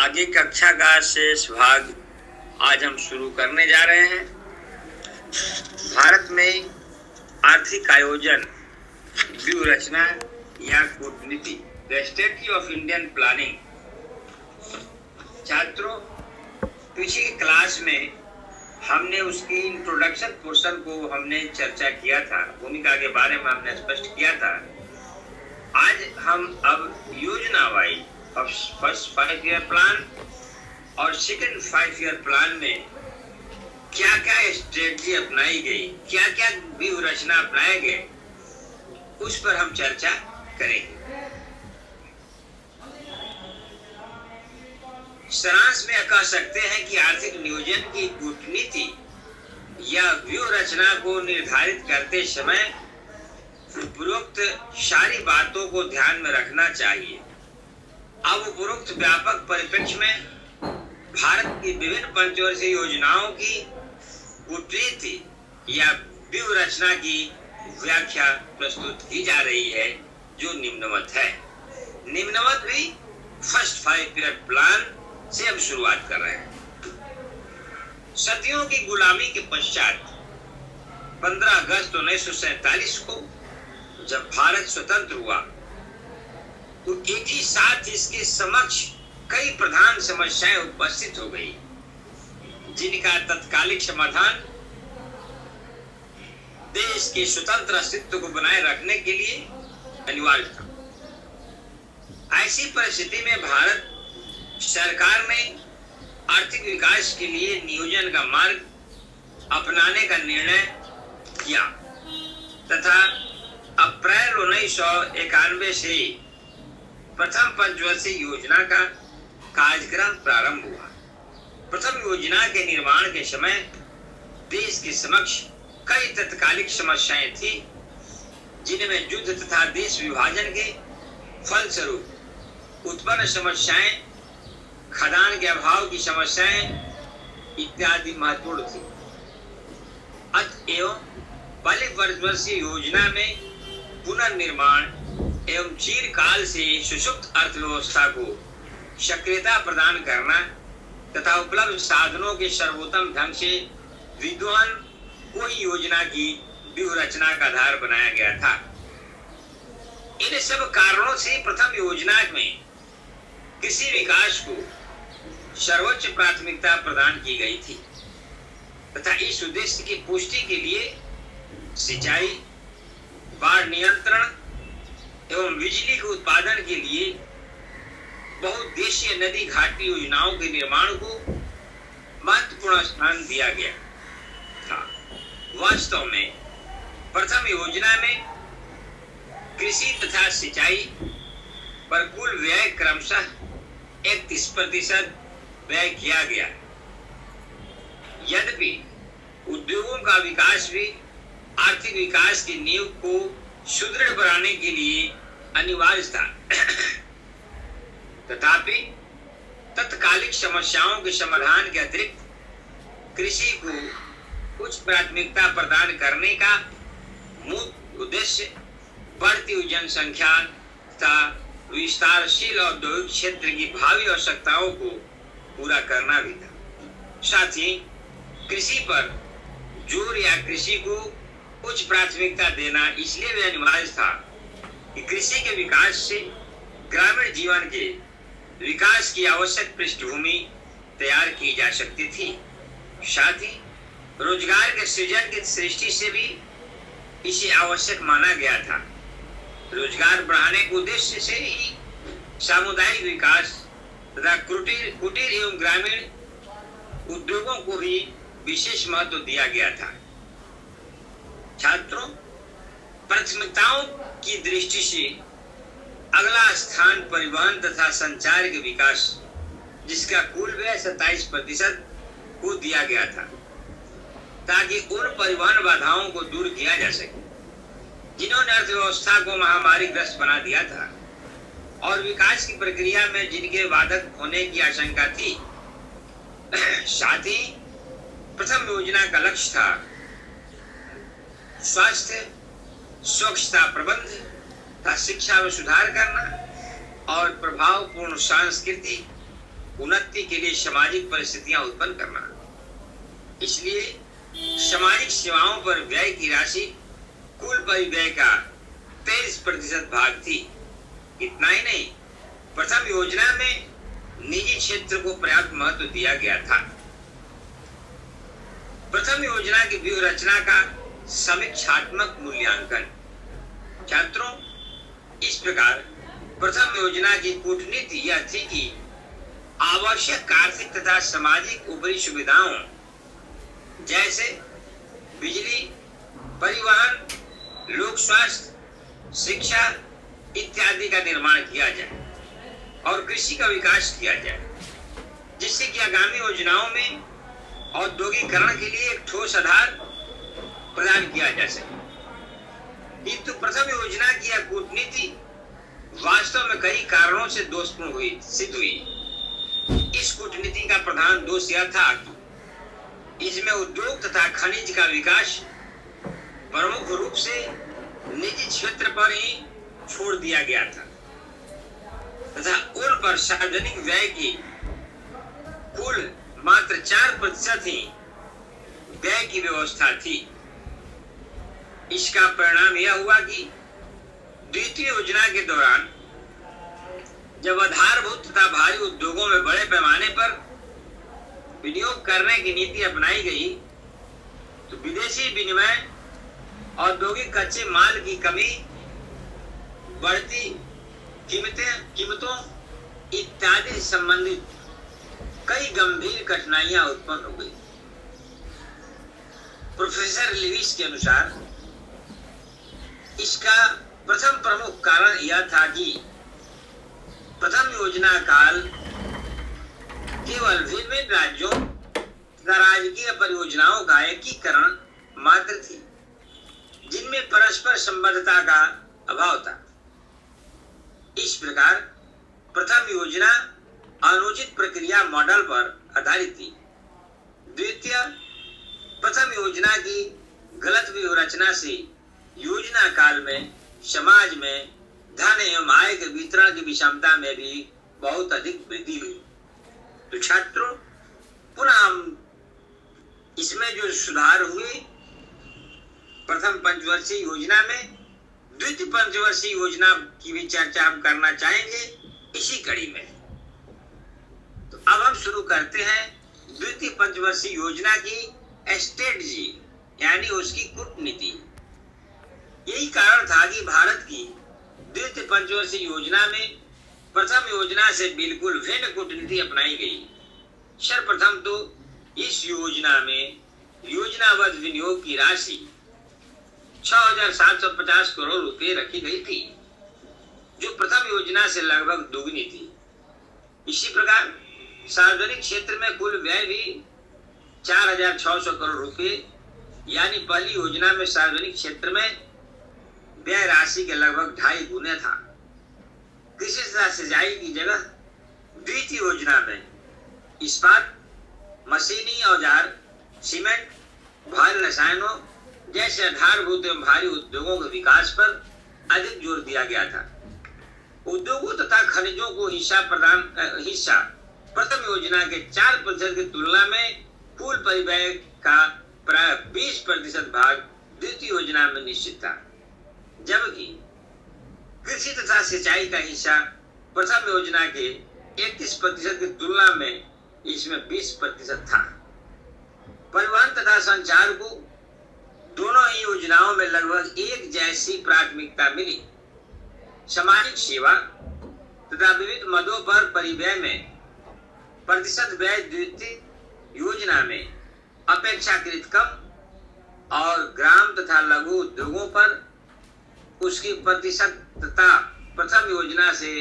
आगे कक्षा का शेष भाग आज हम शुरू करने जा रहे हैं। भारत में आर्थिक आयोजन, व्यूह रचना या कूटनीति, the strategy of Indian planning. छात्रों, पिछली क्लास में हमने उसकी इंट्रोडक्शन पोर्शन को हमने चर्चा किया था, भूमिका के बारे में हमने स्पष्ट किया था। आज हम अब योजना वाइज फर्स्ट 5 ईयर प्लान और सेकंड 5 ईयर प्लान में क्या क्या स्ट्रेटजी अपनाई गई, क्या क्या व्यूह रचना अपनाए गए, उस पर हम चर्चा करेंगे। सारांश में कह सकते हैं कि आर्थिक नियोजन की कूटनीति या व्यूह रचना को निर्धारित करते समय उपरोक्त सारी बातों को ध्यान में रखना चाहिए। अब उपरोक्त व्यापक परिप्रेक्ष्य में भारत की विभिन्न पंचवर्षीय योजनाओं की कूटनीति या व्यूह रचना की व्याख्या प्रस्तुत की जा रही है, जो निम्नवत है। निम्नवत भी फर्स्ट 5 ईयर प्लान से हम शुरुआत कर रहे हैं। सदियों की गुलामी के पश्चात 15 अगस्त 1947 को जब भारत स्वतंत्र हुआ तो एक ही साथ इसके समक्ष कई प्रधान समस्याएं उपस्थित हो गई, जिनका तत्कालिक समाधान देश के स्वतंत्र अस्तित्व को बनाए रखने के लिए अनिवार्य था। ऐसी परिस्थिति में भारत सरकार ने आर्थिक विकास के लिए नियोजन का मार्ग अपनाने का निर्णय किया तथा अप्रैल 1991 से प्रथम पंचवर्षीय योजना का कार्यक्रम प्रारंभ हुआ। प्रथम योजना के निर्माण के समय देश के समक्ष कई तत्कालिक समस्याएं थी, जिनमें युद्ध तथा देश विभाजन के फलस्वरूप उत्पन्न समस्याएं, खदान के अभाव की समस्याएं इत्यादि महत्वपूर्ण थी। अतएव पहले पंचवर्षीय योजना में पुनर्निर्माण एवं चिरकाल से सुषुप्त अर्थव्यवस्था को सक्रियता प्रदान करना तथा उपलब्ध साधनों के सर्वोत्तम ढंग से विद्वान कोई योजना की व्यूह रचना का आधार बनाया गया था। इन सब कारणों से प्रथम योजना में कृषि विकास को सर्वोच्च प्राथमिकता प्रदान की गई थी तथा इस उद्देश्य की पुष्टि के लिए सिंचाई, बाढ़ नियंत्रण एवं बिजली के उत्पादन के लिए बहुउद्देशीय नदी घाटी योजनाओं के निर्माण को महत्वपूर्ण स्थान दिया गया था। वास्तव में प्रथम योजना में कृषि तथा सिंचाई पर कुल व्यय क्रमशः 31% व्यय किया गया। यद्यपि उद्योगों का विकास भी आर्थिक विकास की नींव को सुदृढ़ बनाने के लिए अनिवार्य था, तथापि तत्कालिक समस्याओं के समाधान के अतिरिक्त कृषि को उच्च प्राथमिकता प्रदान करने का मूल उद्देश्य बढ़ती हुई जनसंख्या तथा विस्तारशील औद्योगिक क्षेत्र की भावी आवश्यकताओं को पूरा करना भी था। साथ ही कृषि पर जोर या कृषि को उच्च प्राथमिकता देना इसलिए भी अनिवार्य था कि कृषि के विकास से ग्रामीण जीवन के विकास की आवश्यक पृष्ठभूमि तैयार की जा सकती थी। साथ ही रोजगार के सृजन की दृष्टि से भी इसे आवश्यक माना गया था। रोजगार बढ़ाने के उद्देश्य से ही सामुदायिक विकास तथा कुटीर एवं ग्रामीण उद्योगों को भी विशेष महत्व दिया गया था। छात्रों, प्राथमिकताओं की दृष्टि से अगला स्थान परिवहन तथा संचार के विकास, जिसका कुल व्यय 27% को दिया गया था, ताकि उन परिवहन बाधाओं को दूर किया जा सके जिन्होंने अर्थव्यवस्था को महामारी ग्रस्त बना दिया था और विकास की प्रक्रिया में जिनके बाधक होने की आशंका थी। साथ ही प्रथम योजना का लक्ष्य था स्वास्थ्य, स्वच्छता प्रबंध तथा शिक्षा में सुधार करना और प्रभावपूर्ण सांस्कृतिक उन्नति के लिए सामाजिक परिस्थितियां उत्पन्न करना। इसलिए सामाजिक सेवाओं पर व्यय की राशि कुल परिव्यय का 23% भाग थी। इतना ही नहीं, प्रथम योजना में निजी क्षेत्र को पर्याप्त महत्व दिया गया था। प्रथम योजना की व्यूह रचना का समीक्षात्मक मूल्यांकन। छात्रों, इस प्रकार प्रथम योजना की कूटनीति यह थी कि आवश्यक आर्थिक तथा सामाजिक ऊपरी सुविधाओं जैसे बिजली, परिवहन, लोक स्वास्थ्य, शिक्षा इत्यादि का निर्माण किया जाए और कृषि का विकास किया जाए, जिससे कि आगामी योजनाओं में औद्योगिकरण के लिए एक ठोस आधार प्रदान किया जा सके। किंतु प्रथम योजना की यह कूटनीति वास्तव में कई कारणों से दोषपूर्ण सिद्ध हुई। इस कूटनीति का प्रधान दोष यह था कि इसमें उद्योग तथा खनिज का विकास प्रमुख रूप से निजी क्षेत्र पर ही छोड़ दिया गया था तथा उन पर सार्वजनिक व्यय की कुल मात्र 4% ही व्यय की व्यवस्था थी। इसका परिणाम यह हुआ कि द्वितीय योजना के दौरान जब आधारभूत तथा भारी उद्योगों में बड़े पैमाने पर विनियोग करने की नीति अपनाई गई, तो विदेशी विनिमय, औद्योगिक कच्चे माल की कमी, बढ़ती कीमतों इत्यादि संबंधित कई गंभीर कठिनाइयां उत्पन्न हो गई। प्रोफेसर लिविस के अनुसार इसका प्रथम प्रमुख कारण यह था कि प्रथम योजना काल केवल विभिन्न राज्यों तथा राजकीय परियोजनाओं का एकीकरण मात्र थी, जिनमें परस्पर संबद्धता का अभाव था। इस प्रकार प्रथम योजना अनुचित प्रक्रिया मॉडल पर आधारित थी। द्वितीय, प्रथम योजना की गलत व्यूहरचना से योजना काल में समाज में धन एवं आय के वितरण की विषमता में भी बहुत अधिक वृद्धि हुई। तो छात्रों, पुनः हम इसमें जो सुधार हुए प्रथम पंचवर्षीय योजना में, द्वितीय पंचवर्षीय योजना की भी चर्चा हम करना चाहेंगे इसी कड़ी में। तो अब हम शुरू करते हैं द्वितीय पंचवर्षीय योजना की स्ट्रेटजी, यानी उसकी कूटनीति। यही कारण था कि भारत की द्वितीय पंचवर्षीय योजना में प्रथम योजना से बिल्कुल भिन्न कूटनीति अपनाई गई। सर्वप्रथम तो इस योजना में योजनाबद्ध विनियोग की राशि 6,750 करोड़ रुपए रखी गई थी, जो प्रथम योजना से लगभग दोगुनी थी। इसी प्रकार सार्वजनिक क्षेत्र में कुल व्यय भी 4,600 करोड़ रुपए, यानी पहली योजना में सार्वजनिक क्षेत्र में व्यय राशि के लगभग 2.5 गुने था। कृषि तथा सिंचाई की जगह द्वितीय योजना में इस्पात, मशीनी औजार, सीमेंट, भारी रसायनों जैसे आधारभूत एवं भारी उद्योगों के विकास पर अधिक जोर दिया गया था। उद्योगों तथा खनिजों को हिस्सा प्रथम योजना के 4% की तुलना में कुल परिव्यय का प्राय 20% भाग द्वितीय योजना में निश्चित था, जबकि कृषि तथा सिंचाई का हिस्सा प्रथम योजना के 31% की तुलना में इसमें 20% था। परिवहन तथा संचार को दोनों ही योजनाओं में लगभग एक जैसी प्राथमिकता मिली। सामाजिक सेवा तथा विविध मदों पर परिव्यय में प्रतिशत व्यय द्वितीय योजना में अपेक्षाकृत कम और ग्राम तथा लघु उद्योगों पर उसकी प्रतिशतता प्रथम योजना से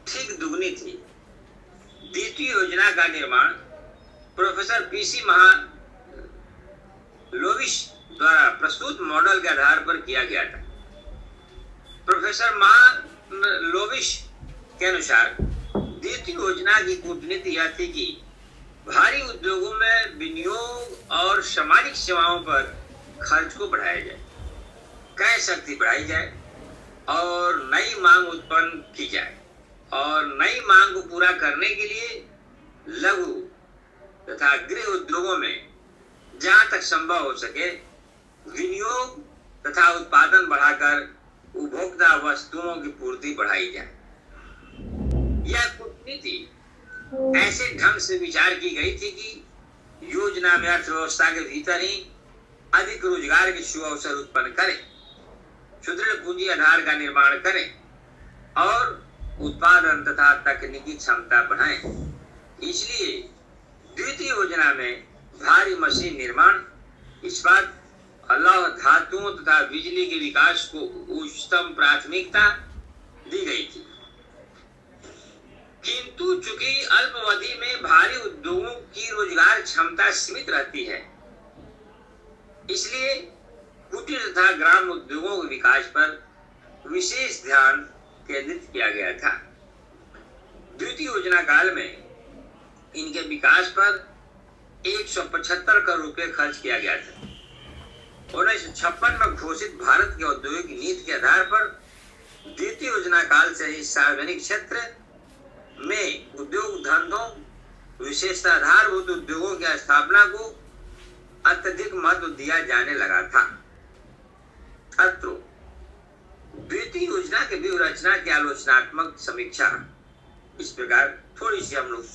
ठीक दुगनी थी। द्वितीय योजना का निर्माण प्रोफेसर पीसी महालोविश द्वारा प्रस्तुत मॉडल के आधार पर किया गया था। प्रोफेसर महालोविश के अनुसार द्वितीय योजना की कूटनीति यह थी कि भारी उद्योगों में विनियोग और सामाजिक सेवाओं पर खर्च को बढ़ाया जाए, क्रय शक्ति बढ़ाई जाए और नई मांग उत्पन्न की जाए, और नई मांग को पूरा करने के लिए लघु तथा गृह उद्योगों में जहां तक संभव हो सके विनियोग तथा उत्पादन बढ़ाकर उपभोक्ता वस्तुओं की पूर्ति बढ़ाई जाए। यह कूटनीति ऐसे ढंग से विचार की गई थी कि योजना में अर्थव्यवस्था के भीतर ही अधिक रोजगार के शुभ अवसर उत्पन्न करें, सुदृढ़ पूंजी आधार का निर्माण करें और उत्पादन तथा तकनीकी क्षमता बढ़ाएं। इसलिए द्वितीय योजना में भारी मशीन निर्माण, इस्पात, लौह धातुओं तथा बिजली के विकास को उच्चतम प्राथमिकता दी गई थी। किंतु चूंकि अल्प अवधि में भारी उद्योगों की रोजगार क्षमता सीमित रहती है, इसलिए कुटीर तथा ग्राम उद्योगों के विकास पर विशेष ध्यान केंद्रित किया गया था। द्वितीय योजना काल में इनके विकास पर 175 करोड़ रुपए खर्च किया गया था। 1956 में घोषित भारत के औद्योगिक नीति के आधार पर द्वितीय योजना काल से ही सार्वजनिक क्षेत्र में उद्योग धंधों, विशेषतः आधारभूत उद्योगों की स्थापना को अत्यधिक महत्व दिया जाने लगा था। छात्रों, द्वितीय योजना के व्यूह रचना की आलोचनात्मक समीक्षा इस प्रकार थोड़ी सी हम लोग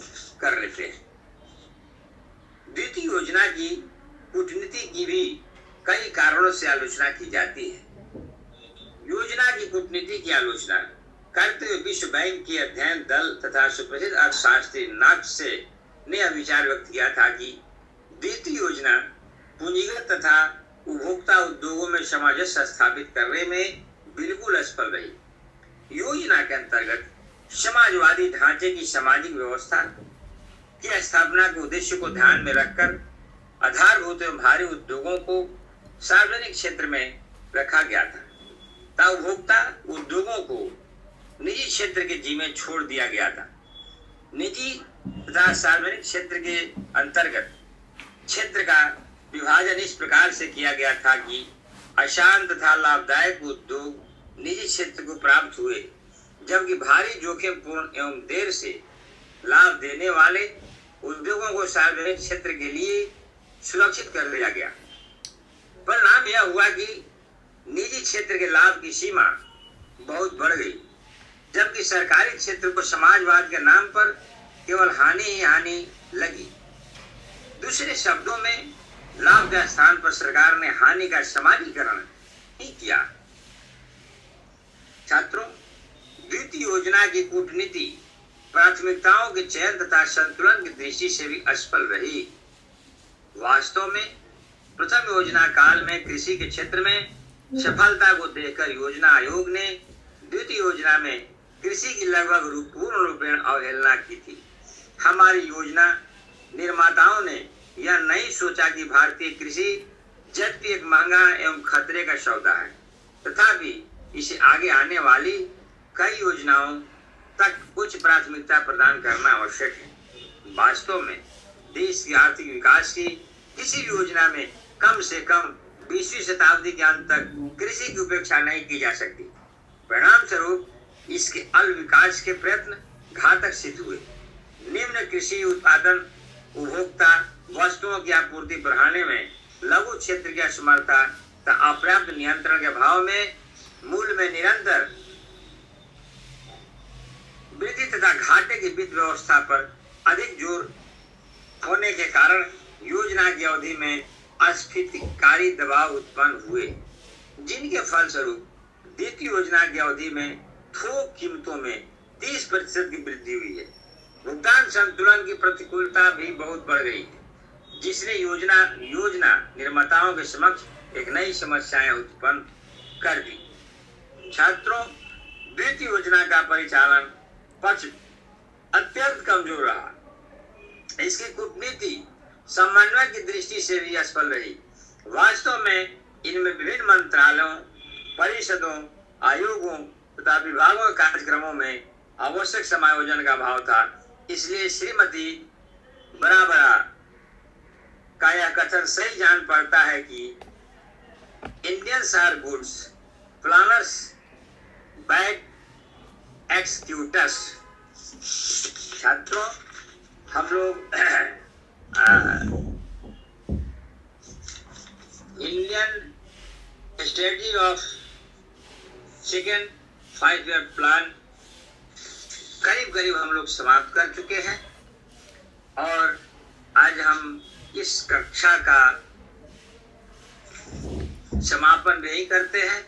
कर लेते हैं। द्वितीय योजना की कूटनीति की भी कई कारणों से आलोचना की जाती है। योजना की कूटनीति की आलोचना करते हुए विश्व बैंक के अध्ययन दल तथा सुप्रसिद्ध अर्थशास्त्री नॉक्स ने यह विचार व्यक्त किया था कि द्वितीय योजना पूंजीगत तथा उपभोक्ता उद्योगों में सामंजस्य स्थापित करने में बिल्कुल असफल रही। योजना के अंतर्गत समाजवादी ढांचे की सामाजिक व्यवस्था की स्थापना के उद्देश्य को ध्यान में रखकर आधारभूत एवं भारी उद्योगों को सार्वजनिक क्षेत्र में रखा गया था। उपभोक्ता उद्योगों को निजी क्षेत्र के जिम्मे छोड़ दिया गया था। निजी तथा सार्वजनिक क्षेत्र के अंतर्गत क्षेत्र का विभाजन इस प्रकार से किया गया था कि आसान तथा लाभदायक उद्योग निजी क्षेत्र को प्राप्त हुए, जबकि भारी जोखिम पूर्ण एवं देर से लाभ देने वाले उद्योगों को सार्वजनिक क्षेत्र के लिए सुरक्षित कर दिया गया। परिणाम यह हुआ कि निजी क्षेत्र के लाभ की सीमा बहुत बढ़ गई, जबकि सरकारी क्षेत्र को समाजवाद के नाम पर केवल हानि ही हानि लगी। दूसरे शब्दों में लाभ के स्थान पर सरकार ने हानि का समाजीकरण ही किया। छात्रों, द्वितीय योजना की कूटनीति प्राथमिकताओं के चयन तथा संतुलन की दृष्टि से भी असफल रही। वास्तव में प्रथम योजना काल में कृषि के क्षेत्र में सफलता को देखकर योजना आयोग ने द्वितीय योजना में कृषि की लगभग पूर्ण रूपेण अवहेलना की थी। हमारी योजना निर्माताओं ने यह नहीं सोचा कि भारतीय कृषि जबकि एक महंगा एवं खतरे का सौदा है, तथापि इसे आगे आने वाली कई योजनाओं तक उच्च प्राथमिकता प्रदान करना आवश्यक है। वास्तव में देश के आर्थिक विकास की किसी भी योजना में कम से कम 20वीं शताब्दी के अंत तक कृषि की उपेक्षा नहीं की जा सकती। परिणाम स्वरूप इसके अल्प विकास के प्रयत्न घातक सिद्ध हुए। निम्न कृषि उत्पादन उपभोक्ता वस्तुओं की आपूर्ति बढ़ाने में लघु क्षेत्र की असमर्थता तथा अपर्याप्त नियंत्रण के अभाव में मूल्य में निरंतर वृद्धि तथा घाटे की वित्त व्यवस्था पर अधिक जोर होने के कारण योजना की अवधि में अस्फीतिकारी दबाव उत्पन्न हुए, जिनके फलस्वरूप द्वितीय योजना की अवधि में थोक कीमतों में 30% की वृद्धि हुई है। भुगतान संतुलन की प्रतिकूलता भी बहुत बढ़ गई है, जिसने योजना निर्माताओं के समक्ष एक नई समस्याएं उत्पन्न कर दी। छात्रों, द्वितीय योजना का परिचालन पक्ष अत्यंत कमजोर रहा। इसकी कूटनीति समन्वय की दृष्टि से भी असफल रही। वास्तव में इनमें विभिन्न मंत्रालयों, परिषदों, आयोगों तथा विभागों के कार्यक्रमों में आवश्यक समायोजन का अभाव था। इसलिए श्रीमती बराबरा का यह कथन सही जान पड़ता है कि Indians are goods planners bad executors. छात्रों, हम लोग Indian strategy of second 5 year plan करीब करीब हम लोग समाप्त कर चुके हैं और आज हम इस कक्षा का समापन यही करते हैं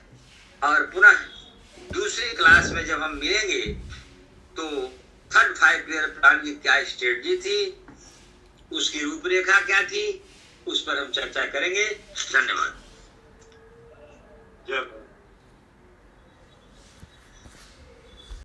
और पुनः दूसरी क्लास में जब हम मिलेंगे तो थर्ड 5 ईयर प्लान की क्या स्ट्रेटजी थी, उसकी रूपरेखा क्या थी, उस पर हम चर्चा करेंगे। धन्यवाद। जब